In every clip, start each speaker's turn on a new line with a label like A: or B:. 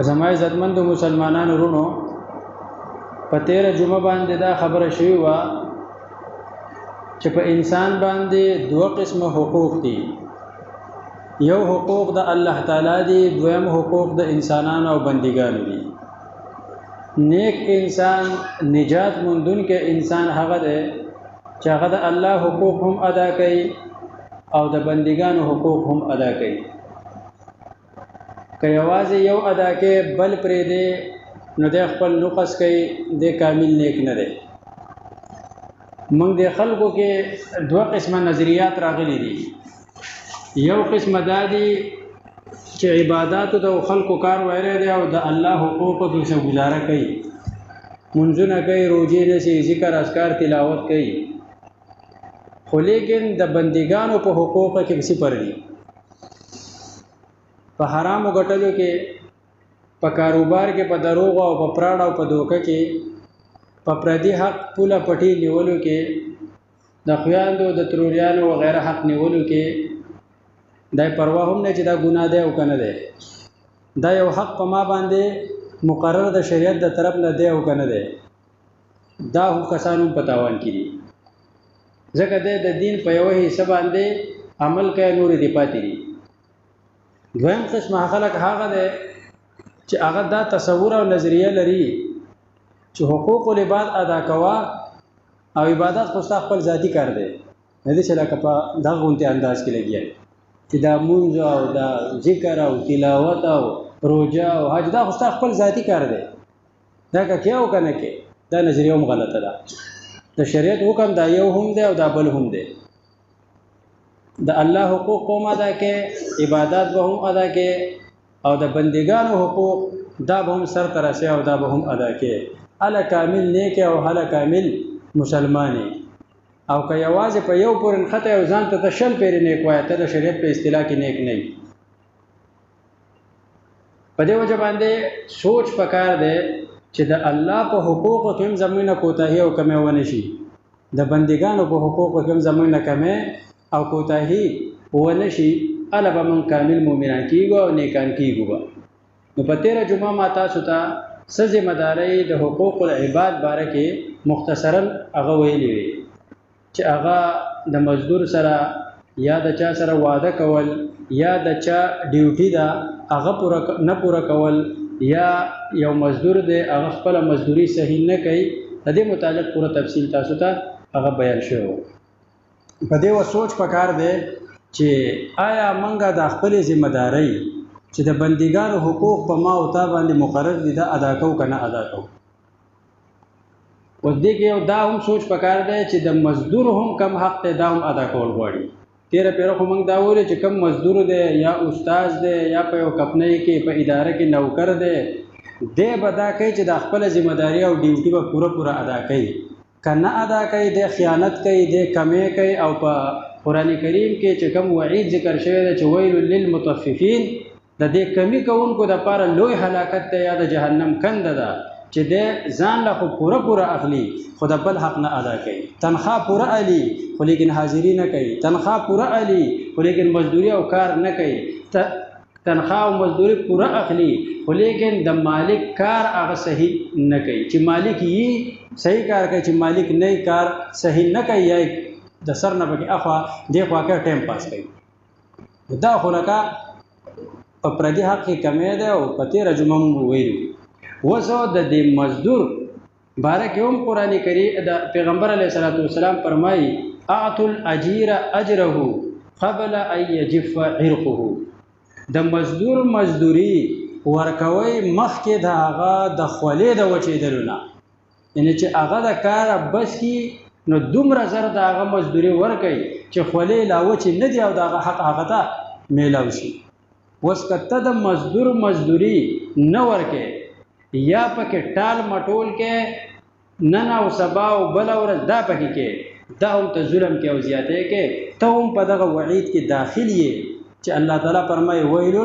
A: زما عزتمندو مسلمانانو ورونو، په تیره جمعه باندې دا خبره شوې وه چې په انسان باندې دوه قسمه حقوق دي. یو حقوق د الله تعالی دي، دویم حقوق د انسانانو او بندګانو دي. نیک انسان، نجات موندونکی انسان هغه دی چې هغه د الله حقوق هم ادا کوي او د بندګانو حقوق هم ادا کوي. که یوازې یو ادا کوي بل پرېږدي نو دی خپل نقص کوي، دی کامل نیک نه دی. موږ د خلکو کې دوه قسمه نظریات راغلي دي. یو قسمه دا دي چې عباداتو د خلکو کار ویلی دی او د الله حقوقو کې ګزاره کوي، منځونه کوي، روجې نیسي، ذکر اذکار تلاوت کوي، خو لیکن د بندګانو په حقوقو کې صفر دي. په حرامو ګټلو کې، په کاروبار کې، په دروغ او په پراډ او په دوکه کې، په پردي حق پوله پټي نیولو کې، د خویاندو د تروریانو وغیره حق نیولو کې دا پروا هم نه چې دا ګناه دی او که نه دی. دا یو حق په ما باندې مقرر د شریعت د طرف نه دی او که نه دی. دا هم کسان هم په تاوان کې دي، ځکه دی د دین په یوه حصه باندې عمل کوي، نورې دې پاتې دي. دویم قسمه خلک هغه دی چې هغه دا تصور او نظریه لري چې حقوق العباد ادا کوه او عبادت خو ستا خپل ذاتي کار دی، نه دی چې لکه په دغه غوندې انداز کې لګیا چې دا مونځ او دا ذکر او تلاوت او روجه او حج دا خو ستا خپل ذاتي کار دی، دا که کې او که نه کې. دا نظریه هم غلطه ده. د شریعت حکم دا یو هم دی او دا بل هم دی. د الله حقوق هم ادا کې، عبادات به هم ادا کې، او د بندګانو حقوق دا به هم سر ته رسي او دا به هم ادا کې. هله کامل نیک او هله کامل مسلمان. او که یوازې په یو پورې نښته او ځان ته شل پیرې نیک وایه، ته د شریعت په اصطلاح کې نیک نه وي. په دې وجه باندې سوچ پکار دی چې د الله په حقوقو کې هم زموږ نه کوتاهي او کمی ونه شي، د بندګانو په حقوقو کې هم زموږ نه کمی او کوتاهي ونه شي. هله به موږ کامل مؤمنان کېږو او نیکان کېږو به. نو په تېره جمعه ما تاسو ته څه ذمهدارۍ د حقوق العباد باره کې مختصرا هغه ویلې وي چې هغه د مزدور سره یا د چا سره واده کول یا د چا ډیوټي ده هغه نه پوره کول، یا یو مزدور دی هغه خپله مزدوري صحیح نه کوي، د دې متعلق پوره تفصیل تاسو ته هغه بیان شوی. په دې و سوچ پکار دی چې آیا موږ د خپلې ذمهدارۍ چې د بندګانو حقوق په ما او تا باندې مقرر دي دا ادا کوو که نه ادا کوو. اوس دې کې یو دا هم سوچ پکار دی چې د مزدور هم کم حق دی دا هم ادا کول غواړي. تیره پیره خو موږ دا ویلو چې کم مزدور دی یا استاد دی یا په یو کمپنۍ کې په اداره کې نوکر دی، دی به دا کوي چې د خپله ذمهداري او ډیوټي به پوره ادا کوي. که نه ادا کوي دی خیانت کوي، دی کمی کوي. او په قرآن کریم کې چې کوم وعید ذکر شوی دی چې ویل للمطففین، د دې کمی کوونکو دپاره لوی هلاکت دی یا د جهنم کنده ده چې دی ځان له خو پوره اخلي خو د بل حق نه ادا کوي. تنخواه پوره علي خو لیکن حاضري نه کوي، تنخواه پوره علي خو لیکن مزدوري او کار نه کوي، تنخواه او مزدوري پوره اخلي خو لیکن د مالک کار هغه صحیح نه کوي. چې مالک یې صحیح کار کوي، چې مالک نه کار صحیح نه کوي، یا د سر نه پکې اخوا دې خوا کې ټایم پاس کوي. دا خو لکه په پردي حق کې کمی دی. او په تېره جمعه مو ویلو وسو د دې مزدور باره کې هم قرآن کریم د پیغمبر علیه الصلاۃ والسلام فرمایي اعطوا الاجیر اجره قبل ان یجف عرقه. د مزدور مزدوري ورکوي مخکې د هغه د خولې د وچېدلو نه، یعنې چې هغه د کار بس کې نو دومره زر د هغه مزدوري ورکوي چې خولې لا وچې نه دي او د هغه حق هغه ته میلاو شي. اوس که ته د مزدور مزدوري نه ورکې یا پکې ټال مټول کې نن او سبا او بله ورځ دا پکې کې، دا هم ته ظلم کې او زیاتې کې، ته هم په دغه وعید کې داخل یې چې الله تعالی فرمایي ویل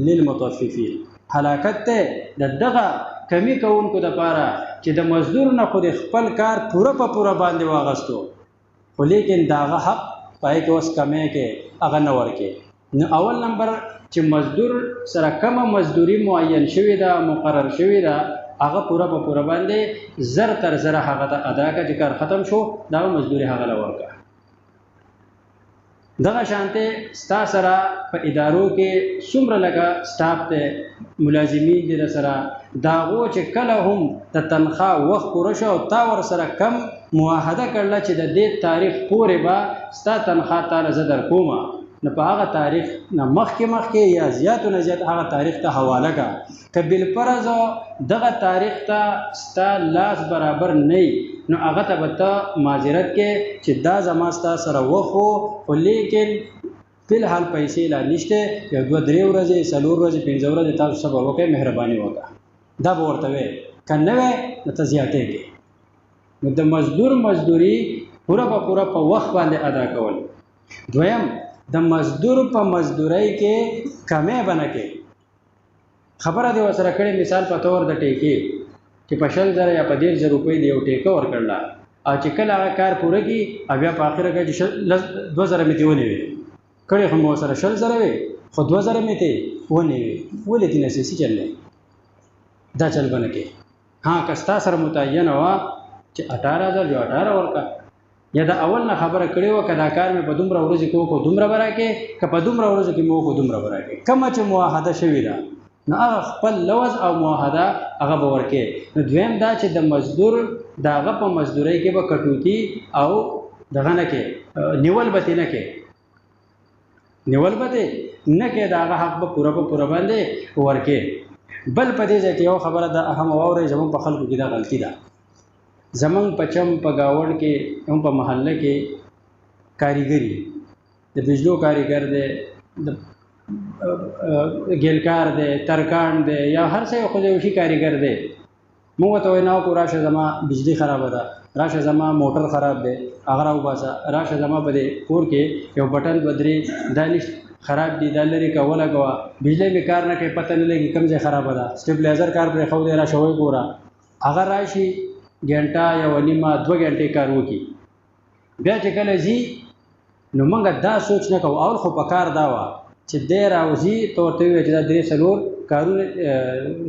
A: للمطففین. هلاکت ته د دغه کمی کوونکو دپاره چې د مزدور نه خو د خپل کار پوره په پوره باندې واغستو خو لیکن د هغه حق پای کې اوس کمی کې هغه نه ورکې. نو اول نمبر چې مزدور سره کومه مزدوري معین شوې ده مقرر شوې ده هغه پوره په پوره باندې زر تر زر هغه ته ادا کړه چې کار ختم شو دا مزدوري هغه له ورکړه. دغه شانته ستا سره په ادارو کې څومره لګه سټاف ته ملازمین دي سره داغو چې کله هم د تنخواه وخت پوره شو او تا ور سره کم معاهده کړله چې د دې تاریخ پورې به ستا تنخواه تعالی زه در کومه نو په هغه تاریخ نه مخکې یا زیاتو نه زیات هغه تاریخ ته حواله کا که بالفرض دغه تاریخ ته ستا لاس برابر نه نو هغه ته به ته معذرت کې چې دا زما ستا سره وخو خو لیکن فلحال پیسې لا نشته یو 2 3 ورځې 4 ورځې 5 ورځې تاسو سبا وکړئ مهرباني وکړه دا به ورته وی که نه وی نو ته زیاتېږي. نو د مزدور مزدوري پوره په وخت باندې ادا کول. دویم د مزدور په مزدورۍ کې کمې بنه کې خبره دی وسره کړي مثال په تور د ټیکې چې په 100,000 یا په 1,000 روپۍ دی یو ټیکه ورکړله او چې کله هغه کار پوره کړي بیا په اخره کې 2,000 مې ونی وي کړي خو مو سره 100,000 وي خو 2,000 مې ته ونی وي ولې دې نسې چل دا چل بنه کې ها کستا سره متعین وا چې 18,000 جو 18 ورکا یا دا اول نه خبره کړې و کدا کار مې په دومره ورځې کې کو دومره براکې که په دومره ورځې کې مو کو دومره براکې کومه چې معاهده شوې ده نو هغه خپل لوز او معاهده هغه به ورکې. نو دویم دا چې د مزدور داغه په مزدورۍ کې به کټوتی او دغه نه کې نیول به نه کې داغه حق به پوره باندې ورکې. بل په دې ځکه یو خبره ده اهم واوري زمون په خلکو کې دا غلطي ده زمون پچم په گاوړ کې هم په محله کې کاریګری د بجلو کاریګر دی د ګیلکار دی ترکان دی یا هر څه خو یو شي کاریګر دی موږ ته وینا کو راشه زما بجلی خراب ده راشه زما موټر خراب دی هغه راو باسه راشه زما په دې کور کې یو بټن بدري دانش خراب دي دا لري کوله غوا بجلی می کار نه کوي پته نه لګي کوم ځای خراب ده سټیبلایزر کار پر خو دی راشه وای ګورا هغه راشي घंटा या वनीमा 2 घंटे کار وکي بیا چې کله زی نو موږ دا سوچ نه کوو او خو پکار دا وا چې ډیر اوزی تورته وي چې دا 3 کارونه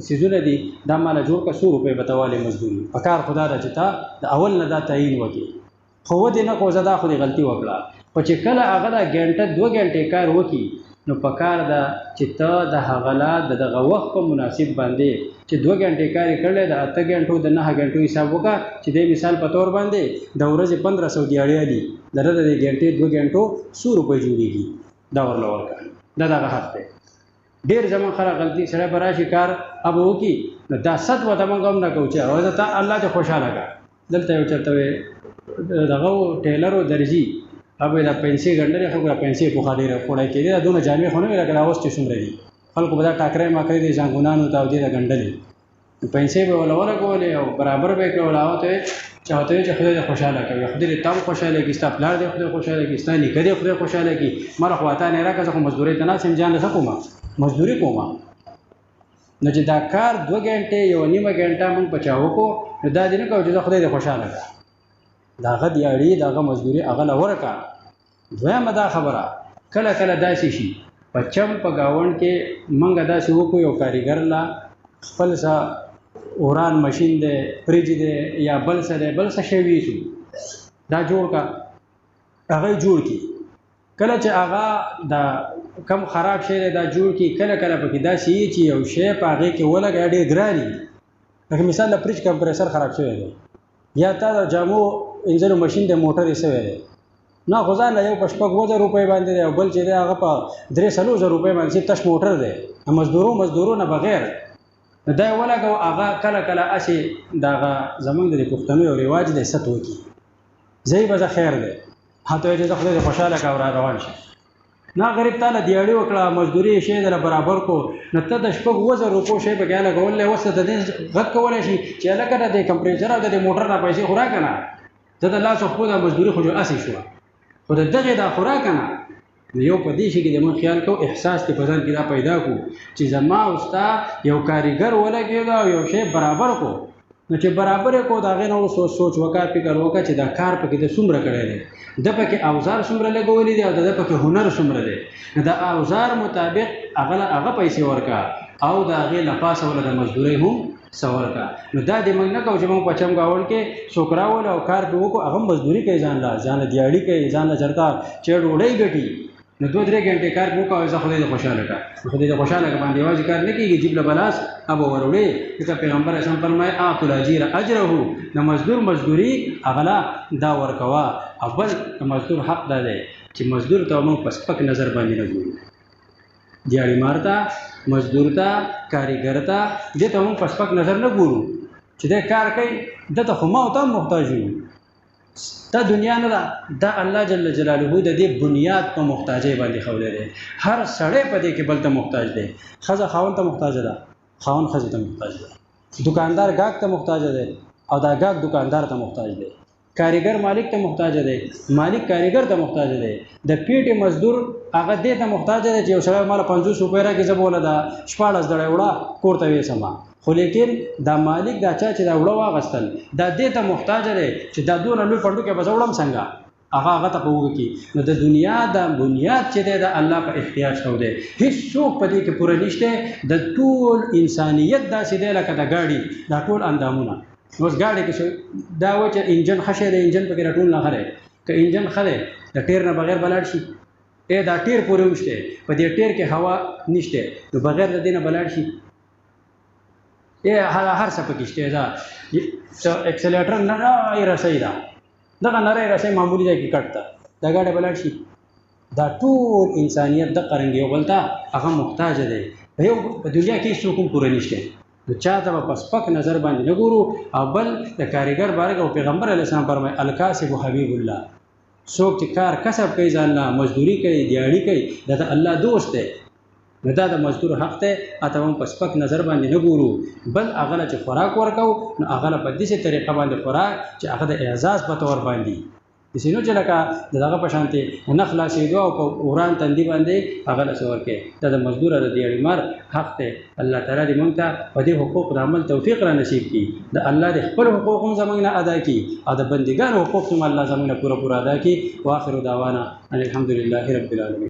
A: سيزونه دي دا مال جوړ کا 100 روپے بتواله مزدوري پکار خدا دا چې تا د اول نه دا تعین وکي خو دې نه کو زدا خو غلطي وکړه په چې کله هغه دا घंटा 2 घंटे کار وکي نو پکار دا چې ته د هغلا دغه وخت په مناسب باندې چې 2 घंटे کار کړل د 8 घंटो د 9 घंटो حساب وکړه چې د مثال په تور باندې د ورځې 1500 دیاړي دي دغه د घंटे 2 घंटो 100 روپے جوړيږي دا ورل ورکړه دا دغه حق دی. ډیر زمون خلک غلطي سره براشي کار اب وکي دا ست و د منګم نه کوچه او ته الله ته خوشاله کا دلته یو چرته دغه ټیلر او درجی ابه دا پیسې ګندره خو دا پیسې په خاطر خوړای کېږي دا دونه جامې خونه لکه دا وسته څومره دي خلکو به دا ټاکرې ما کړې دي ځانګونانو ته او دې دا ګندلې پیسې به ولا کولې او برابر به کول او ته چاته چې خدای خوشاله کوي خدای تام خوشاله کی ستا پلار دې خدای خوشاله کی ستا نیکه دې خدای خوشاله کی مره خواته نه راکړه خو مزدوري ته نه سم جان نه کومه مزدوري کومه نو چې دا کار 2 घंटे یو نیمه घंटा مونږ بچاو کو دا دې نه کوي چې خدای دې خوشاله کړي دا غد یاړي دا مزدوري هغه لورکا دویمه دا خبره کله کله داسې شي پچم په گاوند کې منګه داسې وکړو یو کاریګر لا خپل سا اوران ماشين دی فریج دی یا بل څه شی شو دا جوړ کا هغه جوړ کی کله چې هغه دا کم خراب شي دا جوړ کی کله پکې داسې چې یو شی په هغه کې ولګا ډېر ګرانی لکه مثال د فریج کمپریسر خراب شوی دی یا تا د جامو انجن ماشين د موټر یې سوی دی نه غزان یو پښپک 2000 روپے باندې او بل چې هغه په 300 روپے باندې تش موټر دی مزدورو نه بغیر دا ولګو هغه کله اسی داغه زمونږ د پښتنو یو رواج دی ستو کی زئی به خیر دی هته چې خدای خوشاله کا روان شي نه غریب تعالی دیاړي وکړه مزدوري شي د برابر کو نه ته د شپږ 2000 روپو شي به ګاله کولې وسته د غد کولای شي چې لکه د کمپریسر او د موټر نه پیسې خورا کنه ته د لاس خو د مزدوري خو اسی شو خو دغه د خورا کنه یو په دې شي کې د من خیال کو احساس ته پزان کې را پیدا کو چې زما اوستا یو کاریګر ولګیدا یو شی برابر کو نو چې برابر کو دا غنه سوچ وکړه فکر وکړه چې دا کار پکې د څومره کړی دی د پکې اوزار څومره لګولې دي او د پکې هنر څومره دی د اوزار مطابق هغه پیسې ورکا او د هغې لپاسه ولا د مزدورۍ هم سوال کا نو دا د موږ نه کوو چې موږ په چم گاول کې څوک راول او کار پې وکړو هغه مزدوري کوي ځان له دیاړي کوي ځان له چېرته چې ډوډۍ ګټي نو 2-3 غنټې کار پې وکړو زه خدای دې خوشحاله کړه خدای دې خوشحاله کړه باندې یوازې کار نه کېږي جیب له بلاس ابو وروړې ځکه پیغمبر اسلام فرمایي اعطوا الاجیر اجره د مزدور مزدوري هغه دا ورکوه اول د مزدور حق دا دی چې مزدور ته موږ په سپک نظر باندې نه ګورو دیاړي مارته مزدور ته کاریګر ته دې ته موږ په سپک نظر نه ګورو چې دی کار کوي دته خو ما او ته محتاج یو دا دنیا نه ده دا الله جل جلاله د دې بنیاد په محتاجۍ باندې ښولی دی هر سړی په دې کې بل ته محتاج دی ښځه خاوند ته محتاجه ده خاوند ښځې ته محتاج ده دکاندار ګاهک ته محتاج دی او دا ګاهک دکاندار ته محتاج دی کاریګر مالک ته محتاج دی مالک کاریګر ته محتاج دی د پیټې مزدور هغه دې ته محتاج دی چې یو سړی ماله 50 روپۍ راکړي زه به وله دا 14 دړی وړه کور ته ویسمه خو لیکن دا مالک دا چا چې دا وړه واغستل دا دې ته محتاج دی چې دا دونه لوی پنډوکی به زه وړم څنګه هغه ته په وکړي نو د دنیا دا بنیاد چې دی د الله په احتیاج شو دی هېڅوک په دې کې پوره نشته د ټول انسانیت داسې دی لکه د ګاډي دا ټول اندامونه اوس ګاډي کې دا و چې انجن ښه شی دی انجن پکې راټول نه ښه دی که انجن ښه دی د ټیر نه بغیر به لاړ شي دا ټیر پورې وشته په دې ټیر کې هوا نشته نو بغیر د دې نه به لاړ شي هر څه پکې شته دا اکسلیټر نری رسۍ ده دغه نری رسۍ معمولي ځای کې کټ ده دا ګاډی به لاړ شي دا ټول انسانیت د قرنګ یو بل ته هغه محتاج دی په دنیا کې هېڅوک هم پوره نشته نو چا ته به په سپک نظر باندې نه ګورو او بل د کاریګر باره کې او پیغمبر علیه السلام فرمایي الکاسب حبیب الله څوک چې کار کسب کوي ځان له مزدوري کوي دیاړي کوي دا د الله دوست دی نو دا د مزدور حق دی اته هم په سپک نظر باندې نه ګورو بل هغه له چې خوراک ورکوو نو هغه له په داسې طریقه باندې خوراک چې هغه د اعزاز په طور باندې داسې نو چې لکه د دغه په شانتې نه خلاصېدو او په وران تندي باندې هغه له څه ورکوې دا د مزدور او د دیاړي مار حق دی الله تعالی دې موږ ته په دې حقوق د عمل توفیق را نصیب کړي د الله د خپل حقوق هم زموږ نه ادا کړي او د بندګانو حقوق هم الله زموږ نه پوره ادا کړي واخر دعوانا ان الحمد لله رب العالمین